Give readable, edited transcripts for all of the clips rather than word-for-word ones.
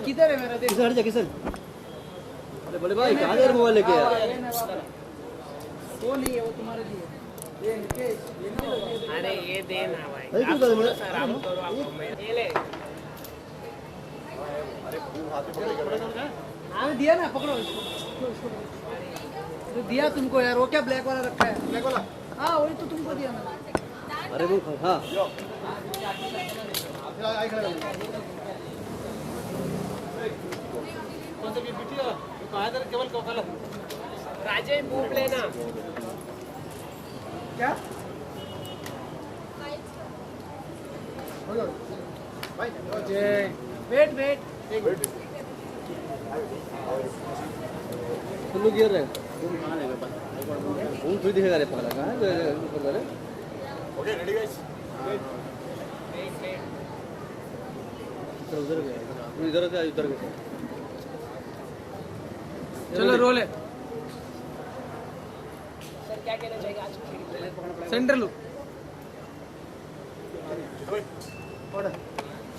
किधर है मेरा? किधर जा किधर? अरे बड़े भाई कहाँ जा मोबाइल लेके यार? वो नहीं है, वो तुम्हारे लिए। ये निकेश, अरे ये देना भाई। अरे क्यों कर रहे हो? आराम करो आपको मैं ये ले। हाँ दिया ना, पकड़ो इसको। तो दिया तुमको यार, वो क्या ब्लैक वाला रखा है? ब्लैक वाला? हाँ वही तो तुमको दिया मैंने। अरे वो हाँ राजेश बुक लेना। क्या? वेट तुम लोग गिर रहे हो? तुम कहाँ ले गए? तुम फिर दिखेगा रे पगला कहाँ है? ओके रेडी गाइस उधर गया इधर गया चलो रोल है। सर क्या कहना चाहिए आज? Centre look.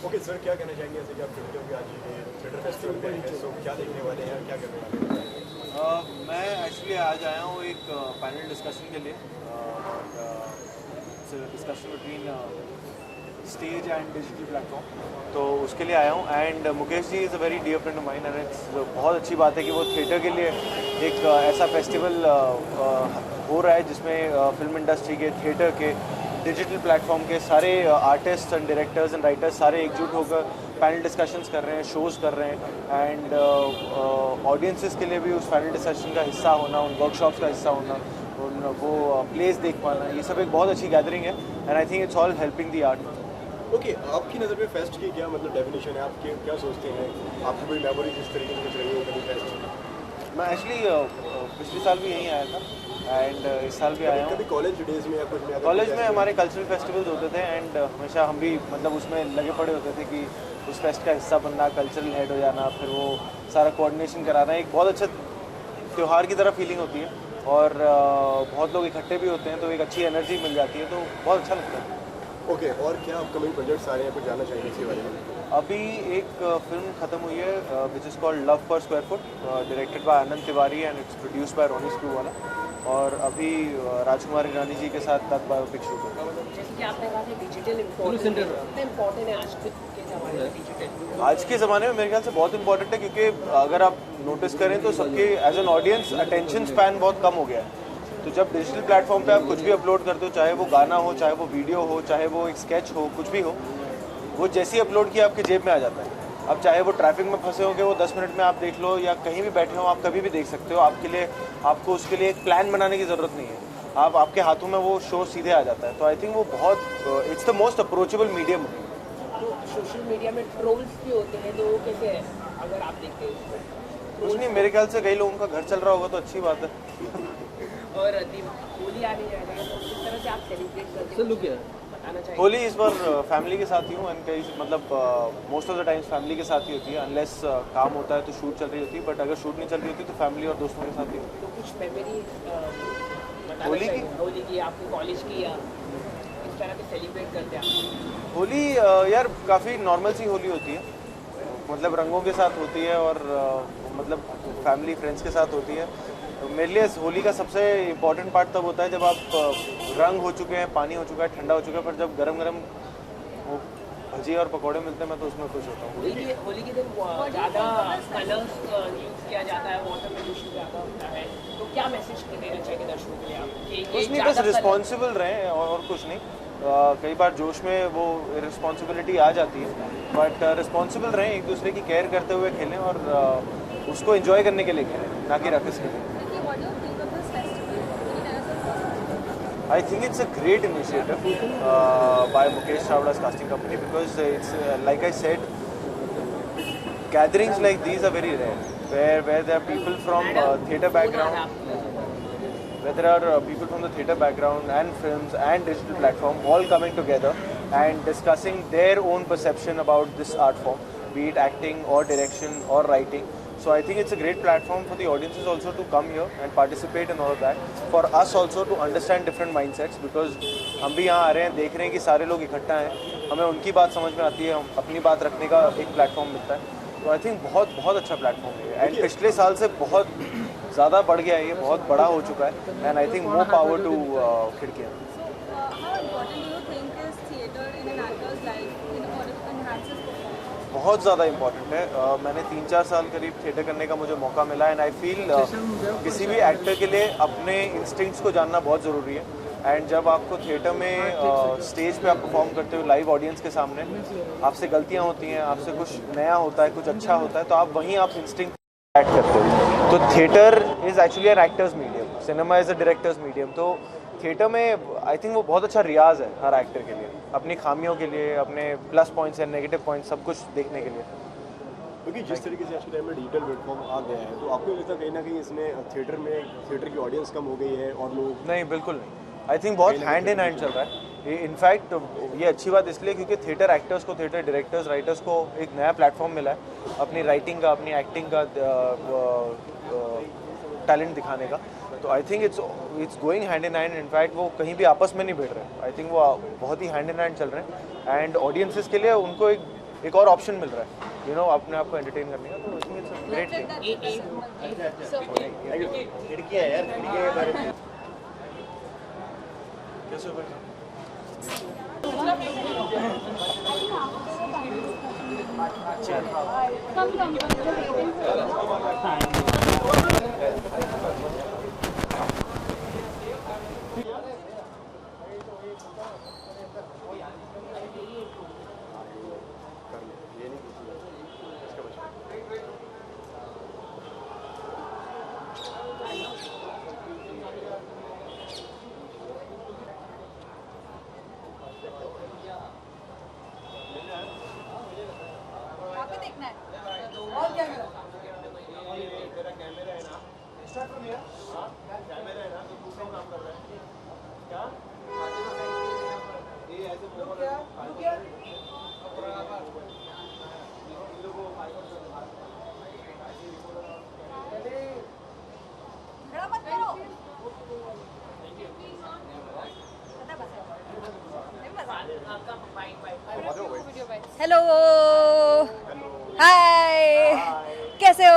ओके सर क्या कहना चाहेंगे जैसे कि आप फिल्म के आज थिएटर फेस्टिवल पे हैं तो क्या देखने वाले हैं क्या करने वाले हैं? मैं एक्चुअली आज आया हूँ एक पैनल डिस्कशन के लिए discussion between stage and digital platform, तो उसके लिए आया हूँ। And Mukesh ji is a very dear friend of mine and it's बहुत अच्छी बात है कि वो थिएटर के लिए एक ऐसा फेस्टिवल हो रहा है जिसमें फिल्म इंडस्ट्री के, थिएटर के, डिजिटल प्लेटफॉर्म के सारे artist and directors and writers सारे एकजुट होकर पैनल डिस्कशंस कर रहे हैं, शोज़ कर रहे हैं एंड ऑडियंसेस के लिए भी उस पैनल डिस्कशन का हिस्सा होना, उन वर्कशॉप्स का हिस्सा होना, उन वो प्लेस देख पाना, ये सब एक बहुत अच्छी गैदरिंग है and I think it's all helping the art. Okay आपकी नज़र में फेस्ट की क्या मतलब डेफिनेशन है, आप क्या सोचते हैं, आपकी कोई मेमोरी किस तरीके से कुछ रही हो कभी फेस्ट? मैं एक्चुअली पिछले साल भी यहीं आया था एंड इस साल भी आया हूँ। कभी कॉलेज डेज में या कुछ में? कॉलेज में हमारे कल्चरल फेस्टिवल्स होते थे एंड हमेशा हम भी मतलब उसमें लगे पड़े होते थे कि उस फेस्ट का हिस्सा बनना, कल्चरल हेड हो जाना, फिर वो सारा कोऑर्डिनेशन कराना, एक बहुत अच्छा त्यौहार की तरह फीलिंग होती है और बहुत लोग इकट्ठे भी होते हैं तो एक अच्छी एनर्जी मिल जाती है, तो बहुत अच्छा लगता है। ओके और क्या अपकमिंग प्रोजेक्ट्स आ रहे हैं, कुछ जानना चाहिए इसके बारे में? अभी एक फिल्म ख़त्म हुई है which is called love per square foot, directed by Anand Tiwari and it's produced by Ronnie Screwvala, और अभी राजकुमार ईरानी जी के साथ तक बायोपिक शूट हो रहा है। जैसे कि आपने कहा था डिजिटल इम्पोर्टेंट है आज के ज़माने में डिजिटल। आज के ज़माने में मेरे ख्याल से बहुत इंपॉर्टेंट है क्योंकि अगर आप नोटिस करें तो सबके as an audience attention span बहुत कम हो गया है। तो जब डिजिटल प्लेटफॉर्म पे आप कुछ भी अपलोड करते हो, चाहे वो गाना हो, चाहे वो वीडियो हो, चाहे वो एक स्केच हो, कुछ भी हो, वो जैसे ही अपलोड किया आपके जेब में आ जाता है। अब चाहे वो ट्रैफिक में फंसे होंगे, वो 10 मिनट में आप देख लो, या कहीं भी बैठे हो आप कभी भी देख सकते हो। आपके लिए आपको उसके लिए एक प्लान बनाने की ज़रूरत नहीं है, आपके हाथों में वो शो सीधे आ जाता है। तो आई थिंक वो बहुत it's the most approachable medium. तो सोशल मीडिया में ट्रोल्स भी होते हैं, तो वो कैसे है अगर आप देखते हैं? कुछ नहीं, मेरे ख्याल से कई लोगों का घर चल रहा होगा तो अच्छी बात है। और होली आने जा रही है तो किस तरह से आप सेलिब्रेट करते हैं? लुक यार बताना चाहिए। होली इस बार फैमिली के साथ ही हूँ एंड कई मतलब most of the times family के साथ ही होती है, अनलेस काम होता है तो शूट चल रही होती है, बट अगर शूट नहीं चल रही होती तो फैमिली और दोस्तों के साथ ही होती तो कुछ मेमोरी होली की आपके कॉलेज की, या किस तरह से सेलिब्रेट करते हैं आप? है। होली यार काफ़ी नॉर्मल सी होली होती है, मतलब रंगों के साथ होती है और मतलब फैमिली फ्रेंड्स के साथ होती है। तो मेरे लिए होली का सबसे इम्पॉर्टेंट पार्ट तब होता है जब आप रंग हो चुके हैं, पानी हो चुका है, ठंडा हो चुका है, पर जब गरम गरम वो भजी और पकौड़े मिलते हैं मैं तो उसमें खुश होता हूँ। होली के दिन ज़्यादा कलर्स यूज़ किया जाता है, वाटर पोल्यूशन ज़्यादा होता है, तो क्या मैसेज देना चाहिए दर्शकों के लिए आप? कुछ नहीं, बस रिस्पॉन्सिबल रहें और कुछ नहीं। कई बार जोश में वो रिस्पॉन्सिबिलिटी आ जाती है, बट रिस्पॉन्सिबल रहें, एक दूसरे की केयर करते हुए खेलें और उसको एंजॉय करने के लिए खेलें, ना कि रखस के लिए। I think it's a great initiative by Mukesh Chawla's casting company because it's like I said, gatherings like these are very rare, where there are people from theatre background, where there are people from the theatre background and films and digital platform all coming together and discussing their own perception about this art form, be it acting or direction or writing. So I think it's a great platform for the audiences also to come here and participate in all of that. For us also to understand different mindsets because हम भी यहाँ आ रहे हैं, देख रहे हैं कि सारे लोग इकट्ठा हैं, हमें उनकी बात समझ में आती है, हम अपनी बात रखने का एक प्लेटफॉर्म मिलता है। तो आई थिंक बहुत बहुत अच्छा प्लेटफॉर्म है एंड पिछले साल से बहुत ज़्यादा बढ़ गया है, ये बहुत बड़ा हो चुका है and I think more power to खिड़कियाँ। How important do you think is theatre in an actor's life in order to enhance his performance? बहुत ज़्यादा इम्पॉर्टेंट है। मैंने 3-4 साल करीब थिएटर करने का मुझे मौका मिला एंड आई फील किसी भी एक्टर के लिए अपने इंस्टिंक्ट्स को जानना बहुत ज़रूरी है एंड जब आपको थिएटर में स्टेज पे आप परफॉर्म करते हो लाइव ऑडियंस के सामने, आपसे गलतियाँ होती हैं, आपसे कुछ नया होता है, कुछ अच्छा होता है, तो आप वहीं आप इंस्टिंक्ट ऐड करते हो। तो theatre is actually an actors medium, cinema is a directors medium. तो थिएटर में आई थिंक वो बहुत अच्छा रियाज है हर एक्टर के लिए, अपनी खामियों के लिए, अपने प्लस पॉइंट्स या नेगेटिव पॉइंट्स सब कुछ देखने के लिए। क्योंकि जिस तरीके से आज के टाइम में डिजिटल प्लेटफॉर्म आ गया है, तो आपको लगता है कहीं ना कहीं इसने थिएटर की ऑडियंस कम हो गई है और लोग? नहीं, बिल्कुल नहीं। आई थिंक बहुत हैंड इन हैंड चल रहा है। इनफैक्ट ये अच्छी बात इसलिए क्योंकि थिएटर एक्टर्स को, थिएटर डायरेक्टर्स, राइटर्स को एक नया प्लेटफॉर्म मिला है अपनी राइटिंग का, अपनी एक्टिंग का टैलेंट दिखाने का। तो I think it's going hand in hand. In fact वो कहीं भी आपस में नहीं भिड़ रहे, आई थिंक वो बहुत ही हैंड इन हैंड चल रहे हैं एंड ऑडियंसेस के लिए उनको एक और ऑप्शन मिल रहा है, यू नो, अपने आप को एंटरटेन करने का। तो इसमें इट्स अ ग्रेट थिंग। खिड़कियाँ यार, खिड़कियाँ के बारे में कैसे हो भाई? और क्या करा? हेलो, हाय, कैसे हो?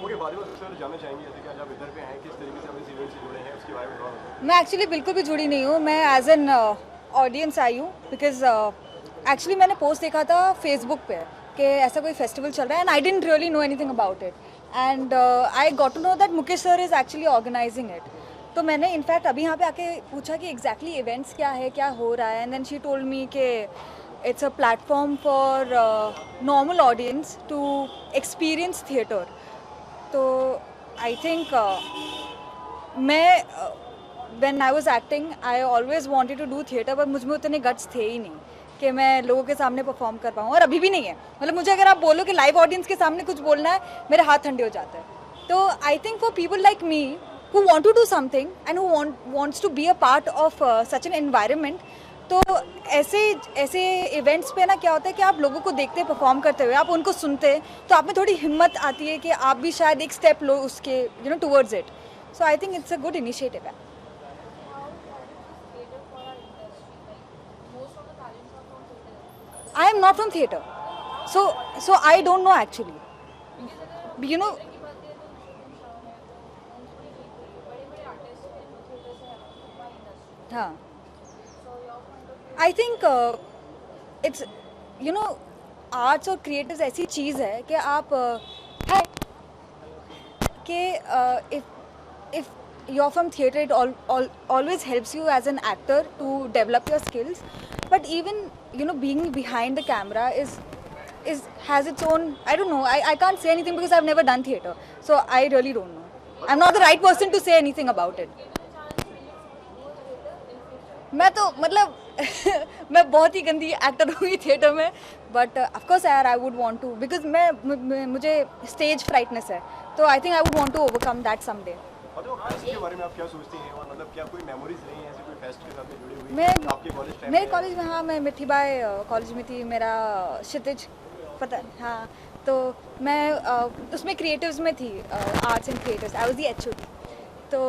ओके, बारे में सबसे पहले जानना चाहेंगे जैसे कि आज आप इधर पे हैं, किस तरीके से आप इस इवेंट से जुड़े हैं, उसके बारे में थोड़ा बताएं। मैं एक्चुअली बिल्कुल भी जुड़ी नहीं हूँ, मैं एज एन ऑडियंस आई हूँ बिकॉज एक्चुअली मैंने पोस्ट देखा था फेसबुक पे कि ऐसा कोई फेस्टिवल चल रहा है and I didn't really know anything about it and I got to know that Mukesh sir is actually organising it. तो मैंने इनफैक्ट अभी यहाँ पे आके पूछा कि एग्जैक्टली इवेंट्स क्या है, क्या हो रहा है, and then she told me कि it's a platform for normal audience to experience theatre. तो आई थिंक मैं when I was acting I always wanted to do theatre, पर मुझ में उतने गट्स थे ही नहीं कि मैं लोगों के सामने परफॉर्म कर पाऊँ, और अभी भी नहीं है। मतलब मुझे अगर आप बोलो कि लाइव ऑडियंस के सामने कुछ बोलना है, मेरे हाथ ठंडे हो जाते हैं। तो I think for people like me who want to do something and who wants to be a part of such an environment, तो ऐसे इवेंट्स पे ना क्या होता है कि आप लोगों को देखते परफॉर्म करते हुए, आप उनको सुनते, तो आप में थोड़ी हिम्मत आती है कि आप भी शायद एक स्टेप लो उसके, you know, towards it. So I think it's a good initiative है। I am not from theatre, so I don't know actually. You know, हाँ, I think it's, you know, arts और क्रिएटिव्स ऐसी चीज़ है कि आप है कि if you're from theatre, it always helps you as an actor to develop your skills, but even, you know, being behind the camera has its own, I don't know, I can't say anything because I've never done theatre, so I really don't know. I'm not the right person to say anything about it. मैं तो मतलब मैं बहुत ही गंदी actor हुई theatre में, but of course यार I would want to, because मुझे स्टेज फ्राइटनेस है, तो I think I would want to overcome that someday. इसके बारे में आप क्या सोचती हैं, और मतलब क्या कोई मेमोरीज रही हैं ऐसे कोई फेस्ट के साथ जुड़ी हुई मैं आपके कॉलेज टाइम मेरे कॉलेज में, हाँ, मैं मिठी बाई कॉलेज में थी, मेरा क्षितिज पता, हाँ, तो मैं उसमें क्रिएटिव्स में थी, arts and creatives, I was the HOD। तो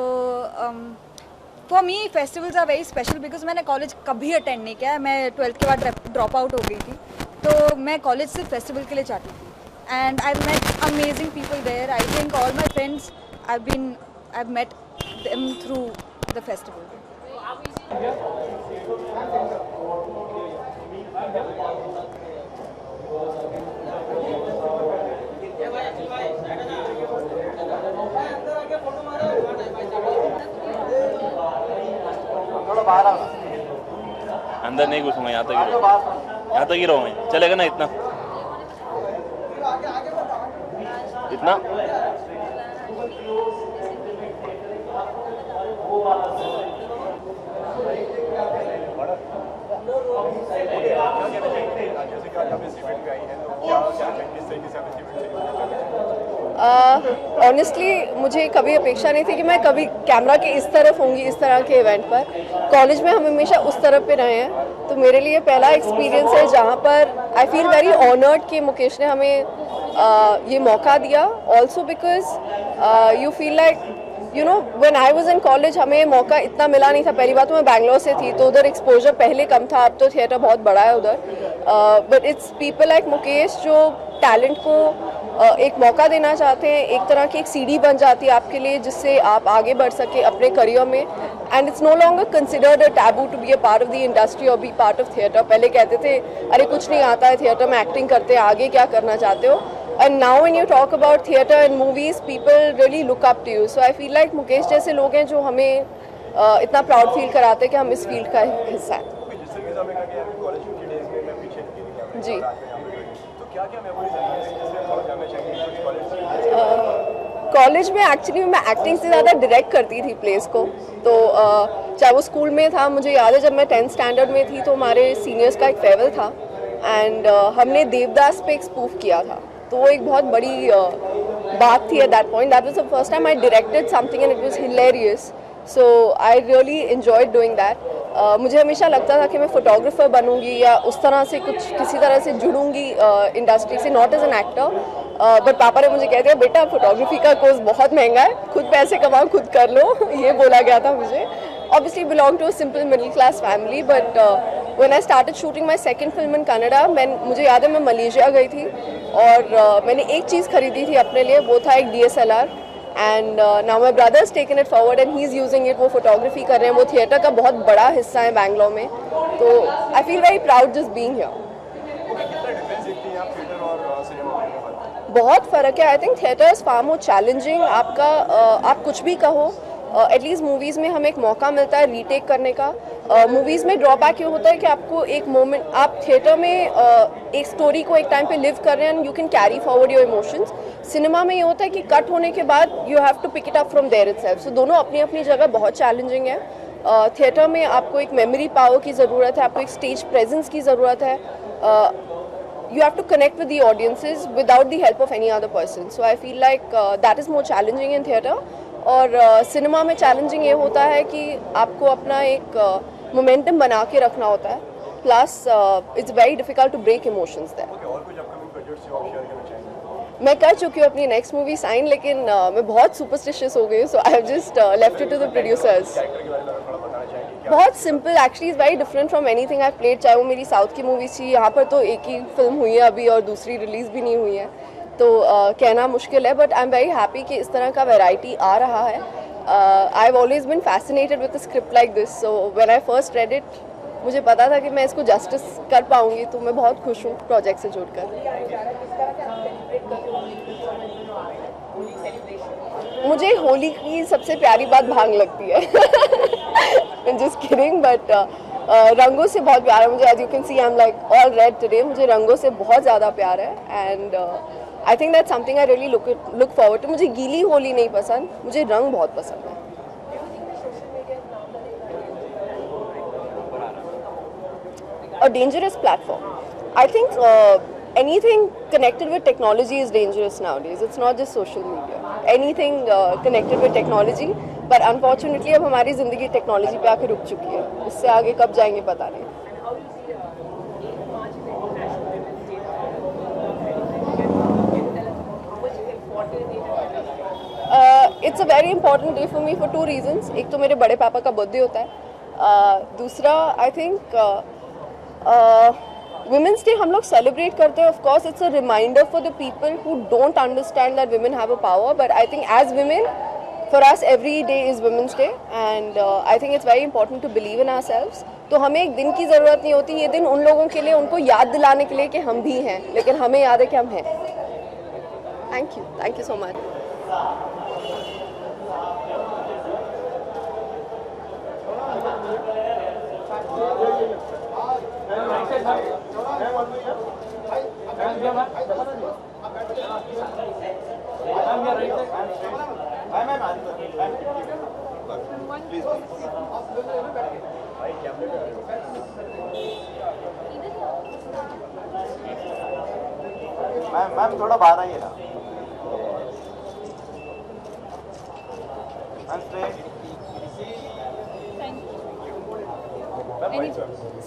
for me festivals are very special because मैंने कॉलेज कभी अटेंड नहीं किया है. मैं 12th के बाद ड्रॉप आउट हो गई थी, तो मैं कॉलेज सिर्फ फेस्टिवल के लिए जाती थी. And I met amazing people there. I think all my friends I met them through the festival. अंदर नहीं घुसूंगा, यहाँ तक ही रहूँगा. चलेगा ना इतना इतना. जैसे कि आज आप इस इवेंट में आई हैं, तो क्या किस तरीके से आप इस इवेंट से ऑनेस्टली मुझे कभी अपेक्षा नहीं थी कि मैं कभी कैमरा के इस तरफ होंगी इस तरह के इवेंट पर. कॉलेज में हम हमेशा उस तरफ पे रहे हैं, तो मेरे लिए पहला एक्सपीरियंस है जहाँ पर आई फील वेरी ऑनर्ड कि मुकेश ने हमें ये मौका दिया. Also because you feel like you know when I was in college हमें मौका इतना मिला नहीं था. पहली बात तो मैं बैंगलोर से थी, तो उधर एक्सपोजर पहले कम था, अब तो थिएटर बहुत बड़ा है उधर. But it's people like Mukesh जो टैलेंट को एक मौका देना चाहते हैं. एक तरह की एक सीढ़ी बन जाती है आपके लिए जिससे आप आगे बढ़ सके अपने करियर में. And it's no longer considered a taboo to be a part of the industry और बी पार्ट ऑफ थिएटर. पहले कहते थे अरे कुछ नहीं आता है, थिएटर में एक्टिंग करते हैं, आगे क्या करना चाहते हो. And now when you talk about theatre and movies, people really look up to you. So I feel like Mukesh जैसे लोग हैं जो हमें इतना प्राउड फील कराते हैं कि हम इस फील्ड का हिस्सा हैं. जिस तरीके से हमें कहा कि यार कॉलेज के डेज में मैं पीछे नहीं जी. तो क्या क्या मेमोरीज हैं जिससे थोड़ा जानना चाहेंगे कॉलेज कॉलेज में एक्चुअली मैं एक्टिंग से ज़्यादा डायरेक्ट करती थी प्लेस को. तो चाहे वो स्कूल में था, मुझे याद है जब मैं 10th स्टैंडर्ड में थी तो हमारे सीनियर्स का एक फेयरवेल था एंड हमने देवदास पे एक स्पूफ किया था. तो वो एक बहुत बड़ी बात थी at that point. That was the first time I directed something and it was hilarious. So I really enjoyed doing that. मुझे हमेशा लगता था कि मैं फोटोग्राफर बनूंगी या उस तरह से कुछ किसी तरह से जुड़ूंगी इंडस्ट्री से, not as an actor. But पापा ने मुझे कह दिया बेटा फोटोग्राफी का कोर्स बहुत महंगा है, खुद पैसे कमाओ खुद कर लो. ये बोला गया था मुझे. Obviously belong to a simple middle class family, but when I started shooting my second film in Canada, मुझे याद है मैं मलेशिया गई थी और मैंने एक चीज़ खरीदी थी अपने लिए, वो था एक DSLR. And now my brother is taken it forward and he is using it. वो फोटोग्राफी कर रहे हैं, वो थिएटर का बहुत बड़ा हिस्सा है बैंगलोर में. तो I feel very proud just being here. बहुत फ़र्क है. I think theatre is far more challenging. आपका आप कुछ भी कहो, एटलीस्ट मूवीज़ में हमें एक मौका मिलता है रीटेक करने का. मूवीज़ में ड्रॉबैक ये होता है कि आपको एक मोमेंट, आप थिएटर में एक स्टोरी को एक टाइम पे लिव कर रहे हैं and you can carry forward your emotions. Cinema में ये होता है कि कट होने के बाद you have to pick it up from there itself. So दोनों अपनी अपनी जगह बहुत चैलेंजिंग है. थिएटर में आपको एक मेमोरी पावर की ज़रूरत है, आपको एक स्टेज प्रेजेंस की ज़रूरत है. You have to connect with the audiences without the help of any other person. So I feel like that is more challenging in theatre. और सिनेमा में चैलेंजिंग ये होता है कि आपको अपना एक मोमेंटम बना के रखना होता है. Plus it's very difficult to break emotions there. और कुछ अपकमिंग प्रोजेक्ट्स जो आप शेयर करना चाहेंगे? मैं कर चुकी हूँ अपनी नेक्स्ट मूवी साइन, लेकिन मैं बहुत सुपरस्टिशियस हो गई हूँ. So I have just left it to the producers. Character के बारे में थोड़ा बताना चाहेंगे? बहुत simple actually, is very different from anything I played. चाहे वो मेरी साउथ की मूवी थी, यहाँ पर तो एक ही फिल्म हुई है अभी और दूसरी रिलीज़ भी नहीं हुई है, तो कहना मुश्किल है. But I am very happy कि इस तरह का वैरायटी आ रहा है. I have always been fascinated with a script like this. So when I first read it मुझे पता था कि मैं इसको जस्टिस कर पाऊँगी, तो मैं बहुत खुश हूँ प्रोजेक्ट से जुड़कर. मुझे होली की सबसे प्यारी बात भांग लगती है. जस्ट किडिंग, बट रंगों से बहुत प्यार है मुझे. As you can see I am like all red today. मुझे रंगों से बहुत ज़्यादा प्यार है and I think that something I really look forward to. मुझे गीली होली नहीं पसंद, मुझे रंग बहुत पसंद है. A dangerous platform. I think anything connected with technology is dangerous nowadays. It's not just social media. Anything connected with technology. But unfortunately अब हमारी ज़िंदगी टेक्नोलॉजी पे आके रुक चुकी है. इससे आगे कब जाएंगे पता नहीं. It's a very important day for me for 2 reasons. एक तो मेरे बड़े पापा का बर्थडे होता है, दूसरा आई थिंक वुमेंस डे हम लोग सेलिब्रेट करते हैं. Of course it's a reminder for the people who don't understand that women have a power, but I think as women for us every day is women's day, and I think it's very important to believe in ourselves. तो हमें एक दिन की ज़रूरत नहीं होती, ये दिन उन लोगों के लिए, उनको याद दिलाने के लिए कि हम भी हैं, लेकिन हमें याद है कि हम हैं. Thank you so much. Ma'am थोड़ा बाहर आइए ना.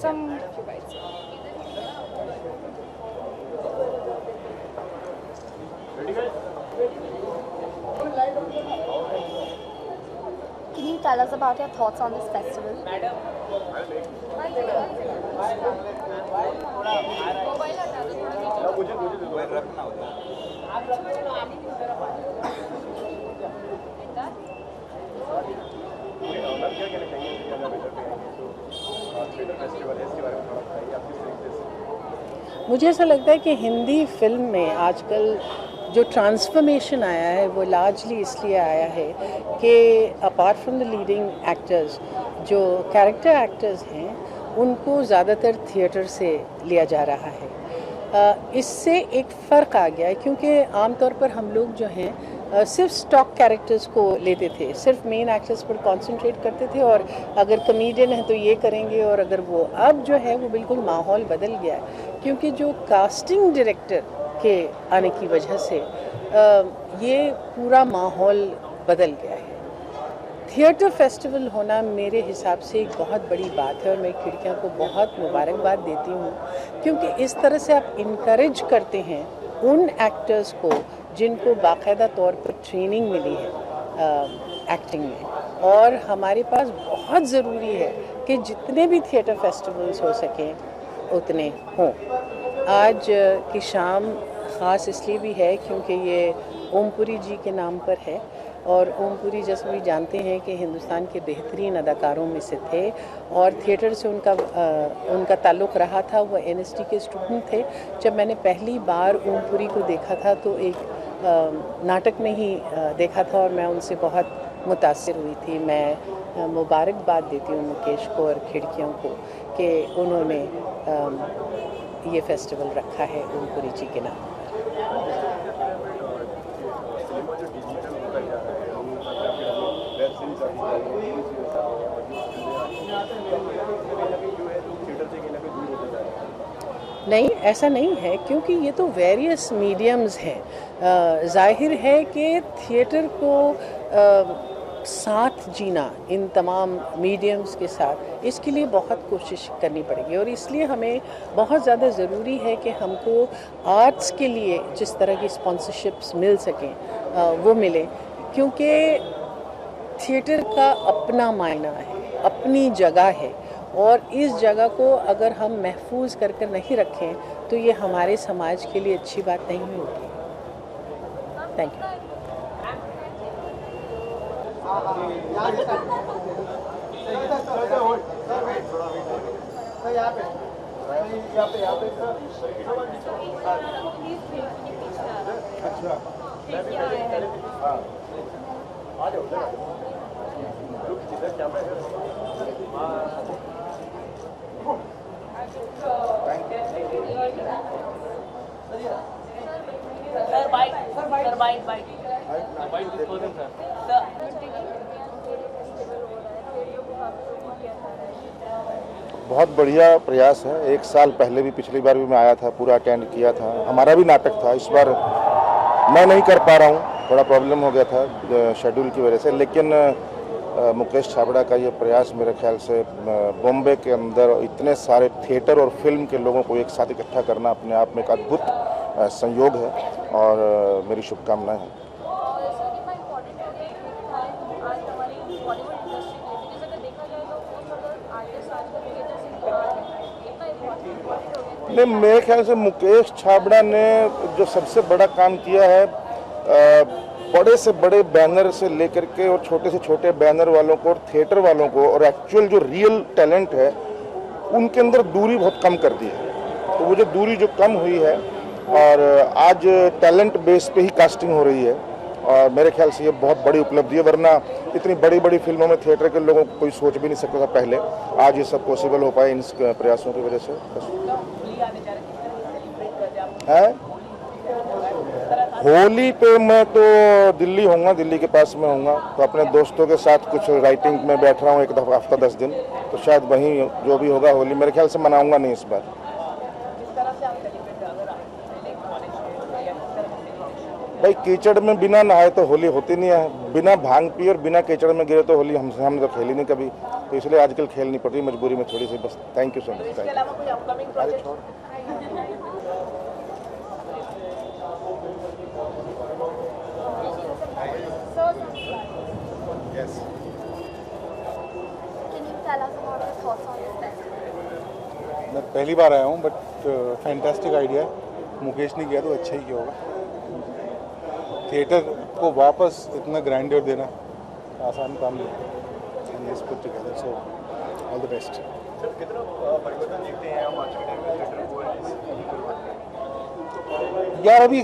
Some Can you tell us about your thoughts on this festival? मुझे ऐसा लगता है कि हिंदी फिल्म में आजकल जो ट्रांसफॉर्मेशन आया है वो लार्जली इसलिए आया है कि apart from the leading actors, जो कैरेक्टर एक्टर्स हैं उनको ज़्यादातर थिएटर से लिया जा रहा है. इससे एक फ़र्क आ गया है, क्योंकि आमतौर पर हम लोग जो हैं सिर्फ स्टॉक कैरेक्टर्स को लेते थे, सिर्फ मेन एक्टर्स पर कंसंट्रेट करते थे, और अगर कॉमेडियन है तो ये करेंगे, और अगर वो अब जो है वो बिल्कुल माहौल बदल गया है, क्योंकि जो कास्टिंग डायरेक्टर के आने की वजह से ये पूरा माहौल बदल गया है. थिएटर फेस्टिवल होना मेरे हिसाब से एक बहुत बड़ी बात है, और मैं खिड़कियाँ को बहुत मुबारकबाद देती हूँ, क्योंकि इस तरह से आप इनकरेज करते हैं उन एक्टर्स को जिनको बाकायदा तौर पर ट्रेनिंग मिली है एक्टिंग में. और हमारे पास बहुत ज़रूरी है कि जितने भी थिएटर फेस्टिवल्स हो सकें उतने हों. आज की शाम ख़ास इसलिए भी है क्योंकि ये ओमपुरी जी के नाम पर है, और ओमपुरी जैसे भी जानते हैं कि हिंदुस्तान के बेहतरीन अदाकारों में से थे, और थिएटर से उनका ताल्लुक़ रहा था. वो NST के स्टूडेंट थे. जब मैंने पहली बार ओमपुरी को देखा था तो एक नाटक में ही देखा था, और मैं उनसे बहुत मुतासिर हुई थी. मैं मुबारकबाद देती हूँ मुकेश को और खिड़कियों को कि उन्होंने ये फेस्टिवल रखा है ओमपुरी जी के नाम. नहीं, ऐसा नहीं है, क्योंकि ये तो वेरियस मीडियम्स हैं. जाहिर है कि थिएटर को साथ जीना इन तमाम मीडियम्स के साथ, इसके लिए बहुत कोशिश करनी पड़ेगी, और इसलिए हमें बहुत ज़्यादा ज़रूरी है कि हमको आर्ट्स के लिए जिस तरह की स्पॉन्सरशिप्स मिल सकें वो मिले, क्योंकि थिएटर का अपना मायना है, अपनी जगह है, और इस जगह को अगर हम महफूज कर नहीं रखें तो ये हमारे समाज के लिए अच्छी बात नहीं होगी. Thank you. बहुत बढ़िया प्रयास है. 1 साल पहले भी, पिछली बार भी मैं आया था, पूरा अटेंड किया था. हमारा भी नाटक था. इस बार मैं नहीं कर पा रहा हूँ, थोड़ा प्रॉब्लम हो गया था शेड्यूल की वजह से, लेकिन मुकेश छाबड़ा का ये प्रयास मेरे ख्याल से बॉम्बे के अंदर इतने सारे थिएटर और फिल्म के लोगों को एक साथ इकट्ठा करना अपने आप में एक अद्भुत संयोग है, और मेरी शुभकामनाएं हैं. नहीं, मेरे ख्याल से मुकेश छाबड़ा ने जो सबसे बड़ा काम किया है, बड़े से बड़े बैनर से लेकर के और छोटे से छोटे बैनर वालों को और थिएटर वालों को और एक्चुअल जो रियल टैलेंट है उनके अंदर दूरी बहुत कम कर दी है। तो वो जो दूरी जो कम हुई है और आज टैलेंट बेस पे ही कास्टिंग हो रही है, और मेरे ख्याल से ये बहुत बड़ी उपलब्धि है। वरना इतनी बड़ी बड़ी फिल्मों में थिएटर के लोगों को कोई सोच भी नहीं सकता था पहले, आज ये सब पॉसिबल हो पाए इन प्रयासों की वजह से। है होली पे मैं तो दिल्ली होऊंगा, दिल्ली के पास में होऊंगा, तो अपने दोस्तों के साथ कुछ राइटिंग में बैठ रहा हूँ एक हफ्ता 10 दिन, तो शायद वहीं जो भी होगा होली मेरे ख्याल से मनाऊंगा नहीं इस बार। भाई कीचड़ में बिना नहाए तो होली होती नहीं है, बिना भांग पी और बिना कीचड़ में गिरे तो होली हम तो खेली नहीं कभी, तो इसलिए आजकल खेलनी पड़ रही मजबूरी में थोड़ी सी, बस। Thank you so much. मैं पहली बार आया हूँ, बट फैंटास्टिक आइडिया है। मुकेश ने किया तो अच्छा ही किया होगा। थिएटर को वापस इतना ग्रैंडियर देना आसान काम नहीं है। Put together, so all the best. कितना परिवर्तन देखते हैं हम आज के टाइम में थिएटर को? यार अभी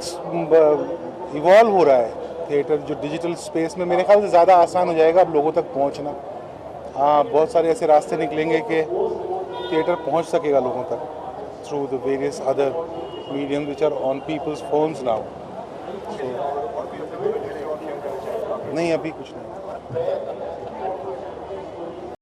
इवॉल्व हो रहा है थिएटर, जो डिजिटल स्पेस में मेरे ख्याल से ज़्यादा आसान हो जाएगा अब लोगों तक पहुंचना। हाँ, बहुत सारे ऐसे रास्ते निकलेंगे कि थिएटर पहुंच सकेगा लोगों तक through the various other medium which are on people's phones now. नहीं, अभी कुछ नहीं।